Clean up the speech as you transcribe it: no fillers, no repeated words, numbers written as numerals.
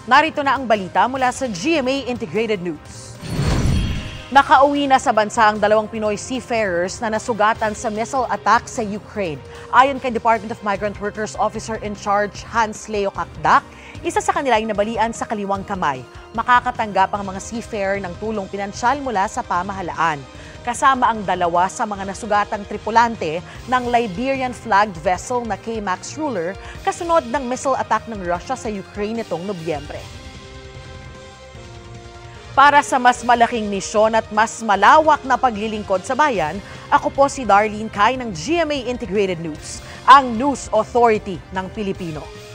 Narito na ang balita mula sa GMA Integrated News. Nakauwi na sa bansa ang 2 Pinoy seafarers na nasugatan sa missile attack sa Ukraine. Ayon kay Department of Migrant Workers Officer in Charge Hans Leo Kakdak, isa sa kanila ay nabalian sa kaliwang kamay. Makakatanggap ang mga seafarer ng tulong pinansyal mula sa pamahalaan. Kasama ang 2 sa mga nasugatang tripulante ng Liberian-flagged vessel na K-Max Ruler kasunod ng missile attack ng Russia sa Ukraine nitong Nobyembre. Para sa mas malaking misyon at mas malawak na paglilingkod sa bayan, ako po si Darlene Kai ng GMA Integrated News, ang News Authority ng Pilipino.